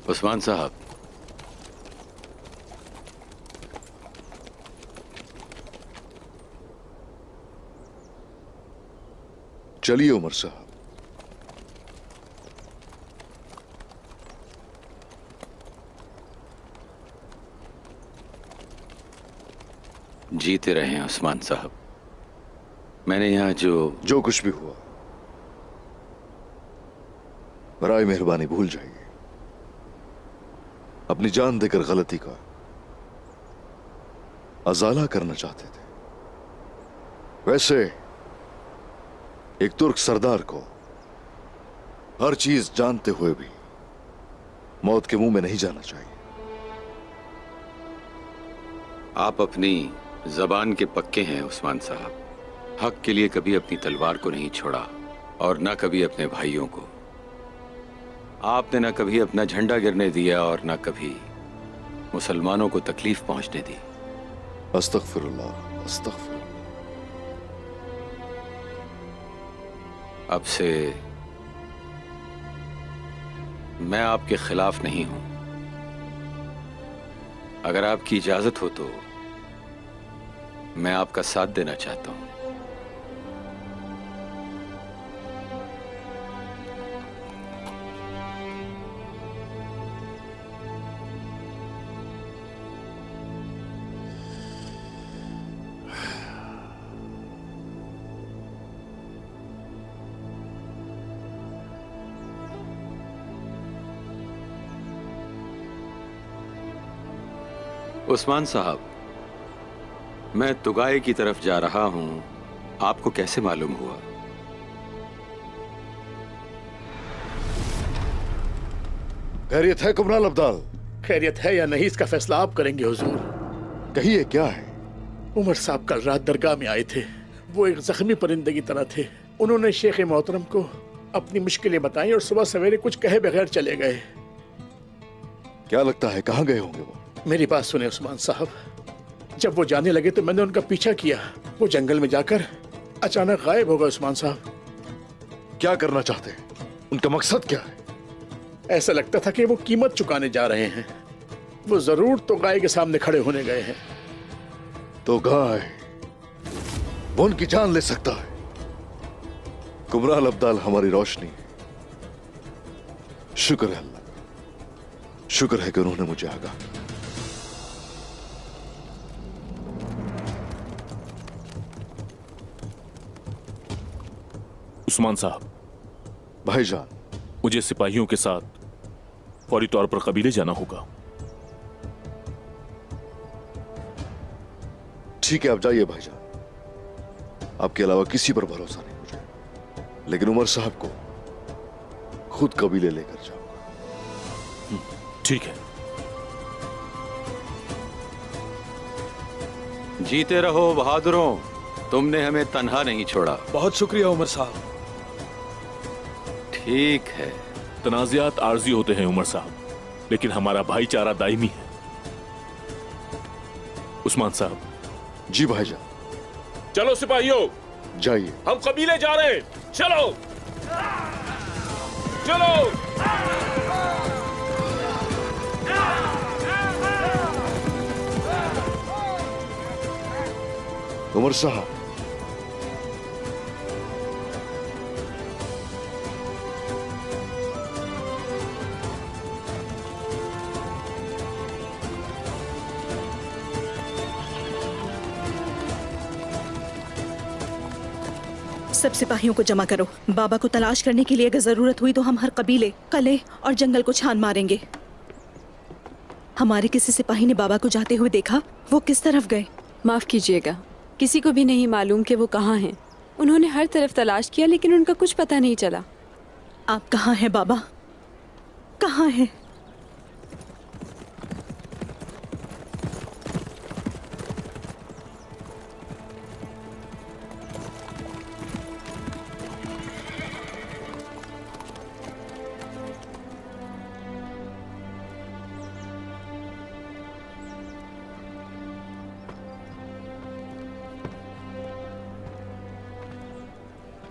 उस्मान साहब, चलिए उमर साहब। जीते रहे उस्मान साहब। मैंने यहाँ जो कुछ भी हुआ, बराए मेहरबानी भूल जाइए। अपनी जान देकर गलती का अजाला करना चाहते थे। वैसे एक तुर्क सरदार को हर चीज जानते हुए भी मौत के मुंह में नहीं जाना चाहिए। आप अपनी जबान के पक्के हैं उस्मान साहब। हक के लिए कभी अपनी तलवार को नहीं छोड़ा और न कभी अपने भाइयों को। आपने न कभी अपना झंडा गिरने दिया और न कभी मुसलमानों को तकलीफ पहुंचने दी। अस्तगफिरुल्लाह, अस्तगफिरुल्लाह। अब से मैं आपके खिलाफ नहीं हूं। अगर आपकी इजाजत हो तो मैं आपका साथ देना चाहता हूं। उस्मान साहब, मैं तुगाए की तरफ जा रहा हूं। आपको कैसे मालूम हुआ? खैरियत है कुमराल अब्दाल? खैरियत है या नहीं इसका फैसला आप करेंगे हुजूर। कहिए क्या है? उमर साहब कल रात दरगाह में आए थे। वो एक जख्मी परिंदे की तरह थे। उन्होंने शेख मोहतरम को अपनी मुश्किलें बताई और सुबह सवेरे कुछ कहे बगैर चले गए। क्या लगता है कहां गए होंगे वो? मेरी बात सुने उस्मान साहब, जब वो जाने लगे तो मैंने उनका पीछा किया। वो जंगल में जाकर अचानक गायब हो गए। उस्मान साहब, क्या करना चाहते हैं? उनका मकसद क्या है? ऐसा लगता था कि वो कीमत चुकाने जा रहे हैं। वो जरूर तो गाय के सामने खड़े होने गए हैं। तो गाय वो उनकी जान ले सकता है। कुमराल अब्दाल हमारी रोशनी है। शुक्र है अल्लाह, शुक्र है कि उन्होंने मुझे आगाह किया। उस्मान साहब, भाईजान, मुझे सिपाहियों के साथ फौरी तौर पर कबीले जाना होगा। ठीक है, आप जाइए भाईजान। आपके अलावा किसी पर भरोसा नहीं मुझे, लेकिन उमर साहब को खुद कबीले लेकर जाऊंगा। ठीक है। जीते रहो बहादुरों, तुमने हमें तन्हा नहीं छोड़ा। बहुत शुक्रिया उमर साहब। ठीक है। तनाज़ात आर्जी होते हैं उमर साहब, लेकिन हमारा भाईचारा दायमी है। उस्मान साहब। जी भाईजान। चलो सिपाहियों, जाइए। हम कबीले जा रहे हैं। चलो चलो। उमर साहब, सब सिपाहियों को जमा करो। बाबा को तलाश करने के लिए अगर जरूरत हुई तो हम हर कबीले, कले और जंगल को छान मारेंगे। हमारे किसी सिपाही ने बाबा को जाते हुए देखा? वो किस तरफ गए? माफ कीजिएगा, किसी को भी नहीं मालूम कि वो कहाँ हैं। उन्होंने हर तरफ तलाश किया लेकिन उनका कुछ पता नहीं चला। आप कहाँ हैं बाबा? कहाँ हैं?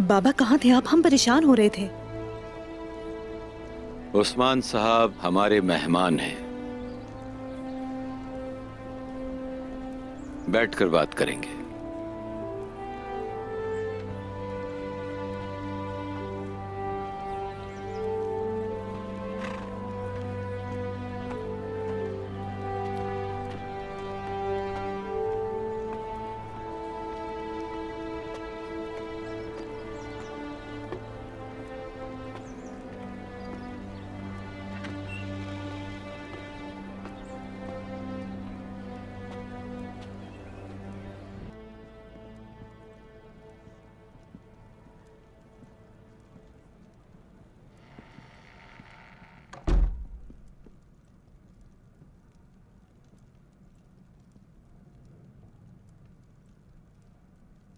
बाबा कहाँ थे आप? हम परेशान हो रहे थे। उस्मान साहब हमारे मेहमान हैं, बैठकर बात करेंगे।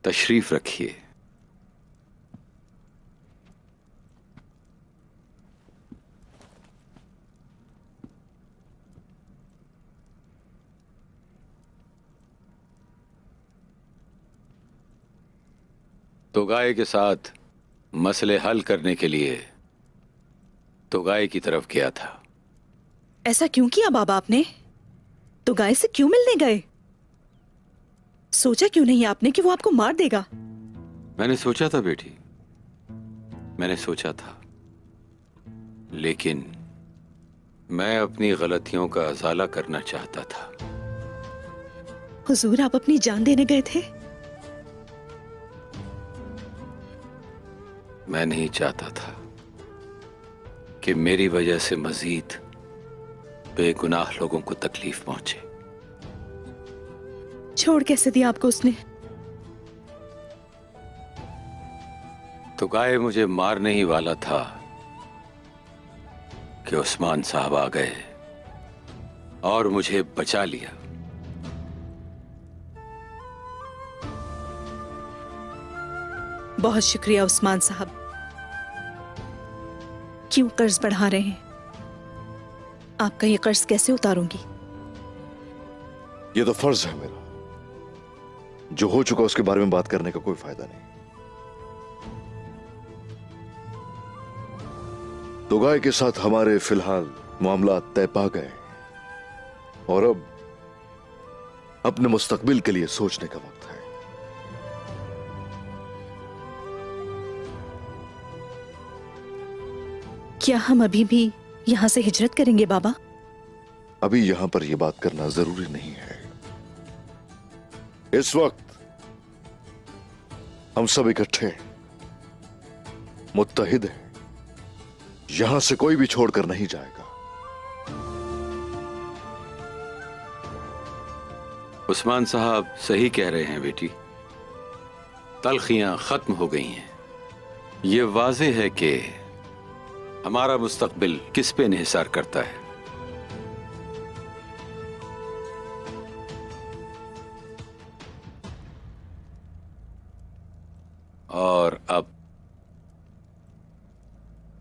तशरीफ रखिए। तोगाए के साथ मसले हल करने के लिए तोगाए की तरफ गया था। ऐसा क्यों किया बाबा आपने? तोगाए से क्यों मिलने गए? सोचा क्यों नहीं आपने कि वो आपको मार देगा? मैंने सोचा था बेटी, मैंने सोचा था, लेकिन मैं अपनी गलतियों का अज़ाला करना चाहता था। हुजूर, आप अपनी जान देने गए थे? मैं नहीं चाहता था कि मेरी वजह से मजीद बेगुनाह लोगों को तकलीफ पहुंचे। छोड़ कैसे दिया आपको उसने? तोगाए मुझे मारने ही वाला था कि उस्मान साहब आ गए और मुझे बचा लिया। बहुत शुक्रिया उस्मान साहब। क्यों कर्ज बढ़ा रहे हैं? आपका ये कर्ज कैसे उतारूंगी? ये तो फर्ज है मेरा। जो हो चुका उसके बारे में बात करने का कोई फायदा नहीं। तोगाए के साथ हमारे फिलहाल मामला तय पा गए और अब अपने मुस्तकबिल के लिए सोचने का वक्त है। क्या हम अभी भी यहां से हिजरत करेंगे बाबा? अभी यहां पर यह बात करना जरूरी नहीं है। इस वक्त हम सब इकट्ठे हैं, मुत्तहिद हैं। यहां से कोई भी छोड़कर नहीं जाएगा। उस्मान साहब सही कह रहे हैं बेटी, तलखियां खत्म हो गई हैं। ये वाज़ेह है कि हमारा मुस्तकबिल किस पे इन्हिसार करता है। और अब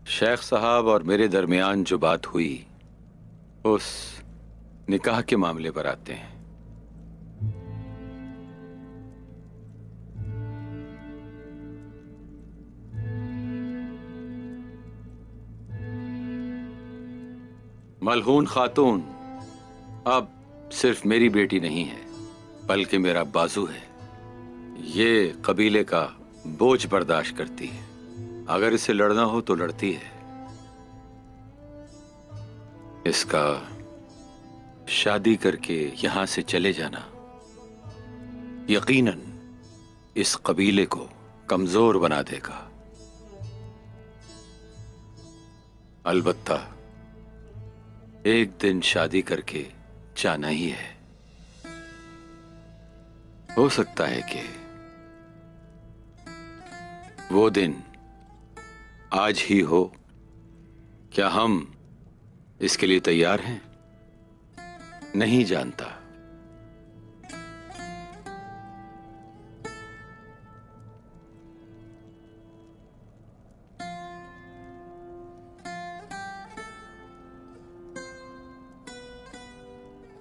शेख साहब और मेरे दरमियान जो बात हुई उस निकाह के मामले पर आते हैं। मलहून खातून अब सिर्फ मेरी बेटी नहीं है, बल्कि मेरा बाजू है। ये कबीले का बोझ बर्दाश्त करती है। अगर इसे लड़ना हो तो लड़ती है। इसका शादी करके यहां से चले जाना यकीनन इस कबीले को कमजोर बना देगा। अलबत्ता एक दिन शादी करके जाना ही है। हो सकता है कि वो दिन आज ही हो। क्या हम इसके लिए तैयार हैं? नहीं जानता।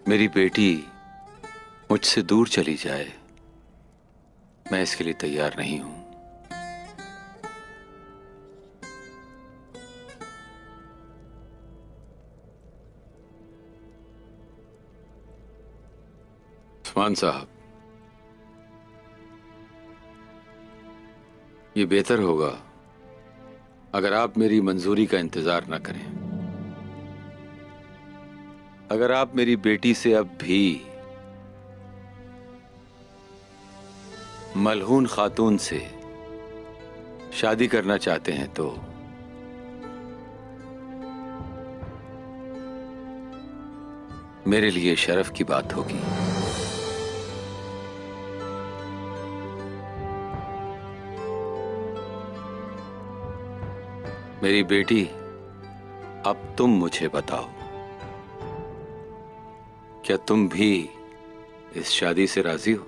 मेरी बेटी मुझसे दूर चली जाए, मैं इसके लिए तैयार नहीं हूं। उस्मान साहब, ये बेहतर होगा अगर आप मेरी मंजूरी का इंतजार न करें। अगर आप मेरी बेटी से अब भी मलहून खातून से शादी करना चाहते हैं तो मेरे लिए शर्फ की बात होगी। मेरी बेटी, अब तुम मुझे बताओ, क्या तुम भी इस शादी से राजी हो?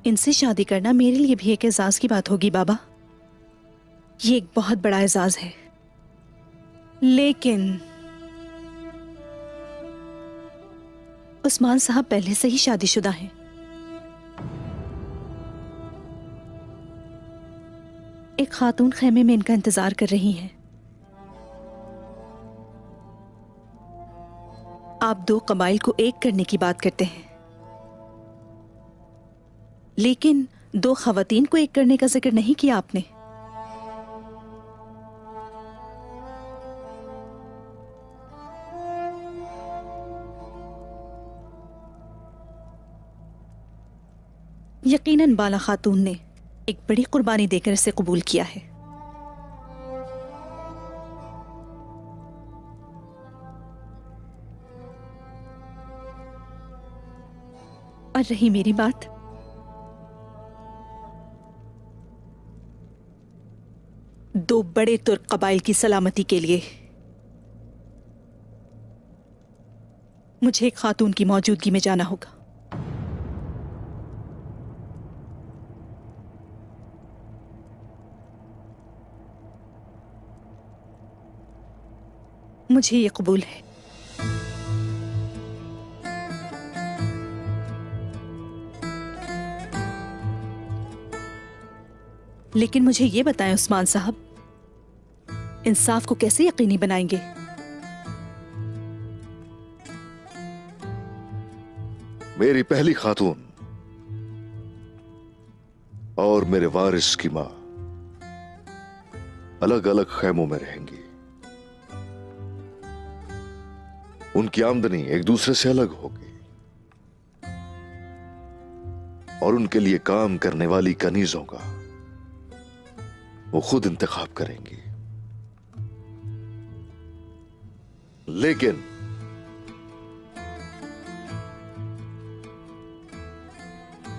इनसे शादी करना मेरे लिए भी एक एजाज की बात होगी बाबा। ये एक बहुत बड़ा एजाज है। लेकिन उस्मान साहब पहले से ही शादीशुदा हैं। एक खातून खेमे में इनका इंतजार कर रही है। आप दो कबाइल को एक करने की बात करते हैं, लेकिन दो खवातीन को एक करने का जिक्र नहीं किया आपने। यकीनन बाला खातून ने एक बड़ी कुर्बानी देकर इसे कबूल किया है। और रही मेरी बात, दो बड़े तुर्क कबाइल की सलामती के लिए मुझे एक खातून की मौजूदगी में जाना होगा। मुझे ये कबूल है। लेकिन मुझे ये बताएं उस्मान साहब, इंसाफ को कैसे यकीनी बनाएंगे? मेरी पहली खातून और मेरे वारिस की मां अलग अलग खैमों में रहेंगी। उनकी आमदनी एक दूसरे से अलग होगी और उनके लिए काम करने वाली कनीजों का वो खुद इंतखाब करेंगी। लेकिन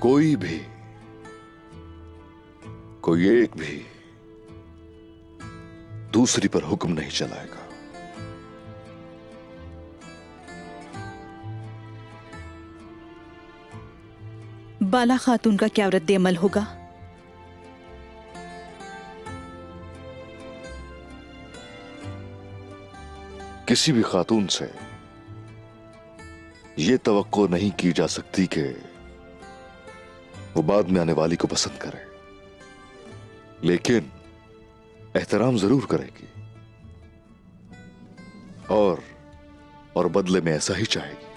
कोई एक भी दूसरी पर हुक्म नहीं चलाएगा। बाला खातून का क्या रद्द अमल होगा? किसी भी खातून से यह तवक्को नहीं की जा सकती कि वो बाद में आने वाली को पसंद करे, लेकिन एहतराम जरूर करेगी और बदले में ऐसा ही चाहेगी।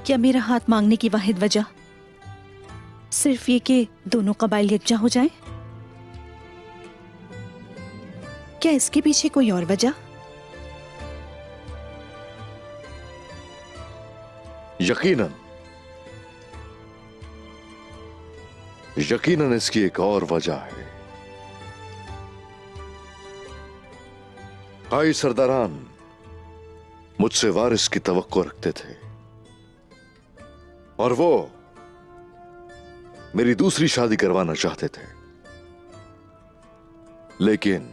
क्या मेरा हाथ मांगने की वाहिद वजह सिर्फ ये कि दोनों कबाइल यकजा हो जाएं? क्या इसके पीछे कोई और वजह? यकीनन इसकी एक और वजह है। कई सरदारान मुझसे वारिस की तवक्को रखते थे और वो मेरी दूसरी शादी करवाना चाहते थे, लेकिन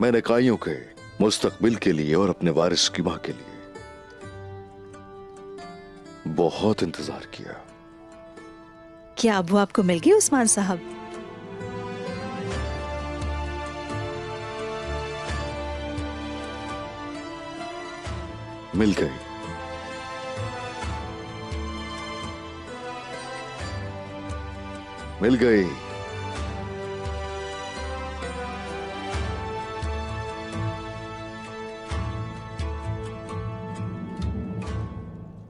मैंने काइयों के मुस्तकबिल के लिए और अपने वारिस की मां के लिए बहुत इंतजार किया। क्या अब वो आपको मिल गई उस्मान साहब? मिल गई। मिल गई।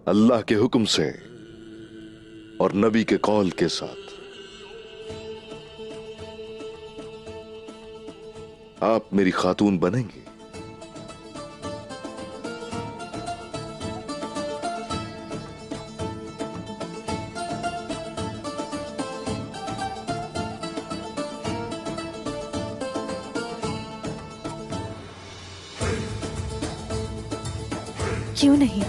अल्लाह के हुक्म से और नबी के कौल के साथ आप मेरी खातून बनेंगी। क्यों नहीं?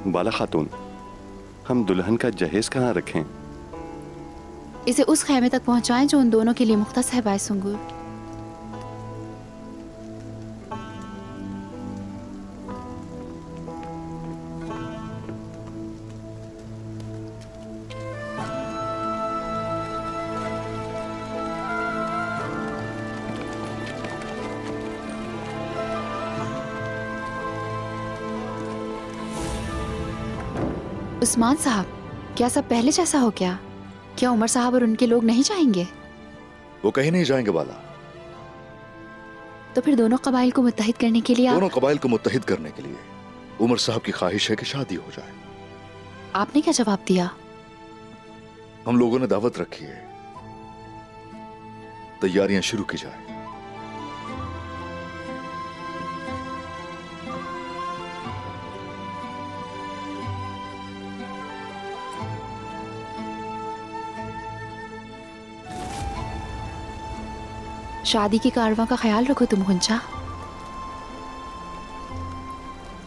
बाला खातून, हम दुल्हन का जहेज कहाँ रखें? इसे उस खैमे तक पहुंचाएं जो उन दोनों के लिए मुख्तस है बाय सुंगूर। उस्मान साहब, क्या सब पहले जैसा हो गया? क्या उमर साहब और उनके लोग नहीं जाएंगे? वो कहीं नहीं जाएंगे बाला। तो फिर दोनों कबाइल को मुत्तहिद करने के लिए दोनों कबाइल को मुत्तहिद करने के लिए उमर साहब की ख्वाहिश है कि शादी हो जाए। आपने क्या जवाब दिया? हम लोगों ने दावत रखी है, तैयारियां शुरू की जाए। शादी की कारवां का ख्याल रखो तुम गुंजा।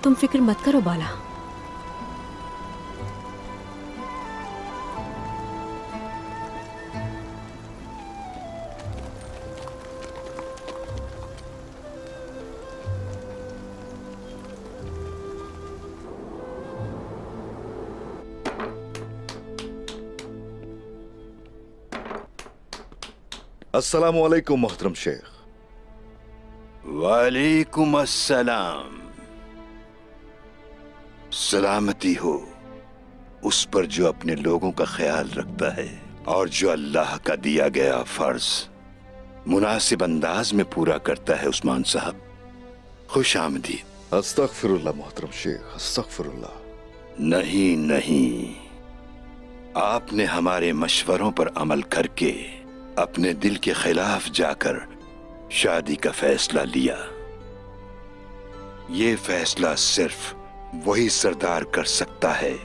तुम फिक्र मत करो बाला। अस्सलामु अलैकुम मोहतरम शेख। वालेकुम अस्सलाम। सलामती हो उस पर जो अपने लोगों का ख्याल रखता है और जो अल्लाह का दिया गया फर्ज मुनासिब अंदाज में पूरा करता है। उस्मान साहब, खुश आमदीद। अस्तगफिरुल्लाह मोहतरम शेख, अस्तगफिरुल्लाह। नहीं नहीं, आपने हमारे मशवरों पर अमल करके अपने दिल के खिलाफ जाकर शादी का फैसला लिया। ये फैसला सिर्फ वही सरदार कर सकता है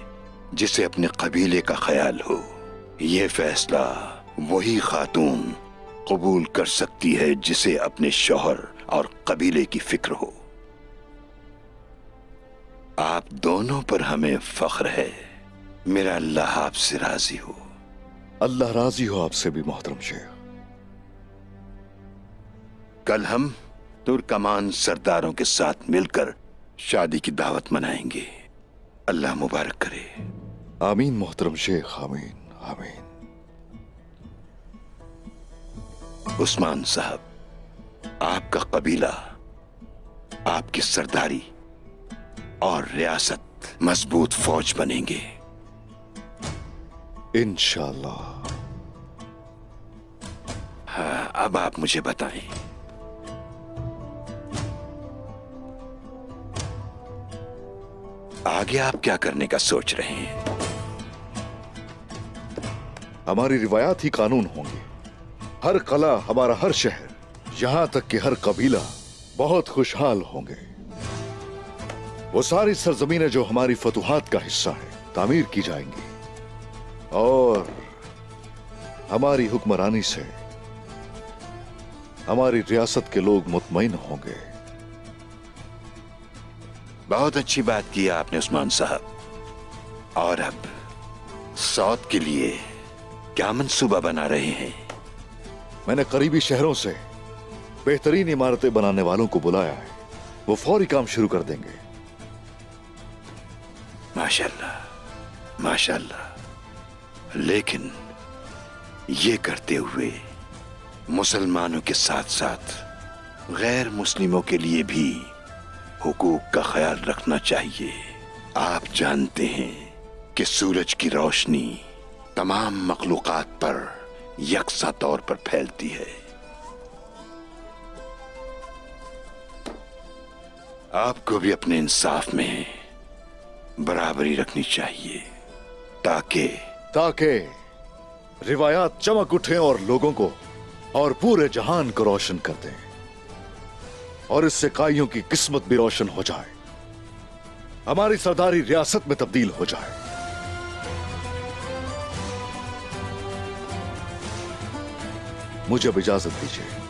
जिसे अपने कबीले का ख्याल हो। ये फैसला वही खातून कबूल कर सकती है जिसे अपने शौहर और कबीले की फिक्र हो। आप दोनों पर हमें फख्र है। मेरा अल्लाह आपसे राजी हो। अल्लाह राजी हो आपसे भी मोहतरम शेख। कल हम तुर्कमान सरदारों के साथ मिलकर शादी की दावत मनाएंगे। अल्लाह मुबारक करे। आमीन मोहतरम शेख, आमीन आमीन। उस्मान साहब, आपका कबीला, आपकी सरदारी और रियासत मजबूत फौज बनेंगे इंशाअल्लाह। हाँ, अब आप मुझे बताएं, आगे आप क्या करने का सोच रहे हैं? हमारी रिवायात ही कानून होंगे। हर कला, हमारा हर शहर, यहां तक कि हर कबीला बहुत खुशहाल होंगे। वो सारी सरजमीनें जो हमारी फतुहात का हिस्सा है तामीर की जाएंगी और हमारी हुक्मरानी से हमारी रियासत के लोग मुतमईन होंगे। बहुत अच्छी बात की आपने उस्मान साहब। और अब सौद के लिए क्या मंसूबा बना रहे हैं? मैंने करीबी शहरों से बेहतरीन इमारतें बनाने वालों को बुलाया है। वो फौरी काम शुरू कर देंगे। माशाल्लाह, माशाल्लाह। लेकिन ये करते हुए मुसलमानों के साथ साथ गैर मुस्लिमों के लिए भी हुकूक का ख्याल रखना चाहिए। आप जानते हैं कि सूरज की रोशनी तमाम मखलूकात पर यकसा तौर पर फैलती है। आपको भी अपने इंसाफ में बराबरी रखनी चाहिए ताकि रिवायात चमक उठे और लोगों को और पूरे जहान को रोशन कर दें और इससे काइयों की किस्मत भी रोशन हो जाए, हमारी सरदारी रियासत में तब्दील हो जाए। मुझे अब इजाजत दीजिए।